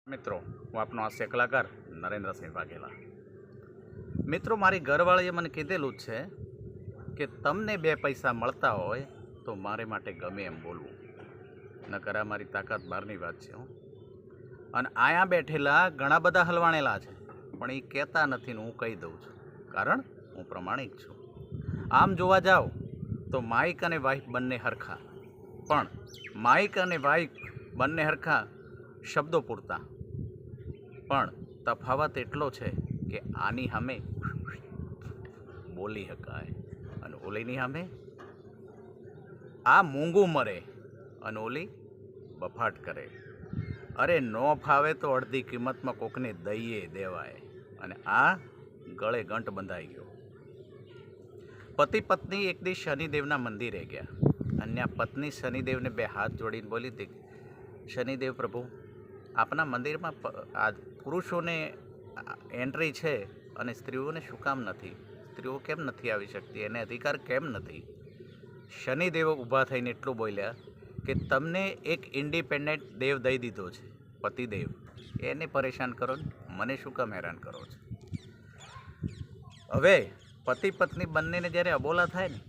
મિત્રો હું આપનો હાસ્ય કલાકાર નરેન્દ્રસિંહ વાઘેલા। મિત્રો મારી ઘરવાળીએ મને કીધેલું જ છે કે તમને 2 પૈસા મળતા હોય તો મારે માટે ગમે એમ બોલવું, નકર આ મારી તાકાત બહારની વાત છે। અને અહીંયા બેઠેલા ઘણા બધા હલવાણેલા છે, પણ એ કહેતા નથી ને હું કહી દઉં છું, કારણ હું પ્રમાણિક છું। આમ જોવા જાઓ તો માઇક અને વાઇફ બંને હરખા, પણ માઇક અને વાઇફ બંને હરખા શબ્દો પૂરતા, પણ તફાવત એટલો છે કે આની સામે બોલી શકાય અને ઓલીની સામે આ મૂંગું મરે અને ઓલી બફાટ કરે। અરે ન ફાવે તો અડધી કિંમતમાં કોકને દઈએ દેવાય, અને આ ગળે ગંટ બંધાઈ ગયો। પતિ પત્ની એક દિવસ શનિદેવના મંદિરે ગયા, અને પત્ની શનિદેવને 2 હાથ જોડીને બોલી હતી, શનિદેવ પ્રભુ, આપના મંદિરમાં આ પુરુષોને એન્ટ્રી છે અને સ્ત્રીઓને શું કામ નથી? સ્ત્રીઓ કેમ નથી આવી શકતી? એને અધિકાર કેમ નથી? શનિદેવ ઊભા થઈને એટલું બોલ્યા કે તમને એક ઇન્ડિપેન્ડન્ટ દેવ દઈ દીધો છે, પતિદેવ, એને પરેશાન કરો ને મને શું કામ હેરાન કરો છો? હવે પતિ પત્ની બંનેને જ્યારે અબોલા થાય ને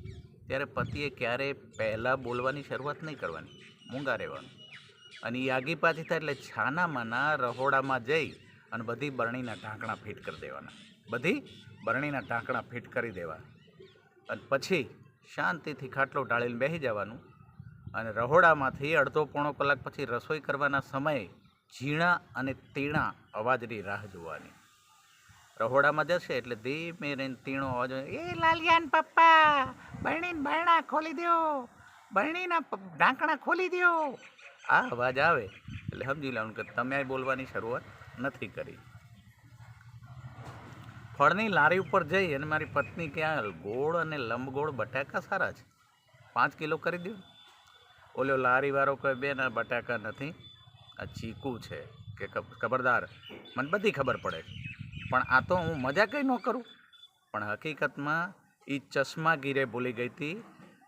ત્યારે પતિએ ક્યારેય પહેલાં બોલવાની શરૂઆત નહીં કરવાની, મૂંગા રહેવાનું, અને એ આગી પાછી થાય એટલે છાનામાના રહોડામાં જઈ અને બધી બરણીના ઢાંકણા ફિટ કરી દેવાના, બધી બરણીના ઢાંકણા ફિટ કરી દેવા, અને પછી શાંતિથી ખાટલો ઢાળીને બેસી જવાનું, અને રહોડામાંથી અડધો પોણો કલાક પછી રસોઈ કરવાના સમયે ઝીણા અને તીણા અવાજની રાહ જોવાની। રહોડામાં જશે એટલે ધીમે રહીને તીણો અવાજ, એ લાલિયાન પપ્પા, બરણીના બારણા ખોલી દો, બરણીના ઢાંકણા ખોલી દો, આ અવાજ આવે એટલે સમજી લેવાનું કે તમે બોલવાની શરૂઆત નથી કરી। ફળની લારી ઉપર જઈ અને મારી પત્ની ક્યાં ગોળ અને લંબગોળ બટાકા સારા છે, 5 કિલો કરી દો। ઓલો લારીવાળો કહે, બેન આ બટાકા નથી, આ ચીકુ છે, કે ખબરદાર, મને બધી ખબર પડે, પણ આ તો હું મજા કંઈ ન કરું, પણ હકીકતમાં એ ચશ્માગીરે ભૂલી ગઈ હતી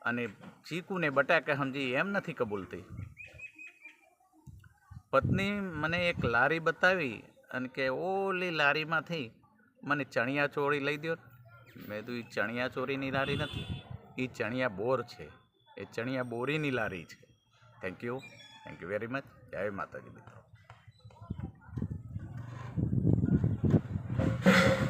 અને ચીકુને બટાકા સમજી એમ નથી કબૂલતી। પત્ની મને એક લારી બતાવી અને કે ઓલી લારીમાંથી મને ચણિયા ચોળી લઈ દો। મેં કીધું એ ચણિયા ચોરીની લારી નથી, એ ચણિયા બોર છે, એ ચણિયા બોરીની લારી છે। Thank you very much. જય માતાજી મિત્રો।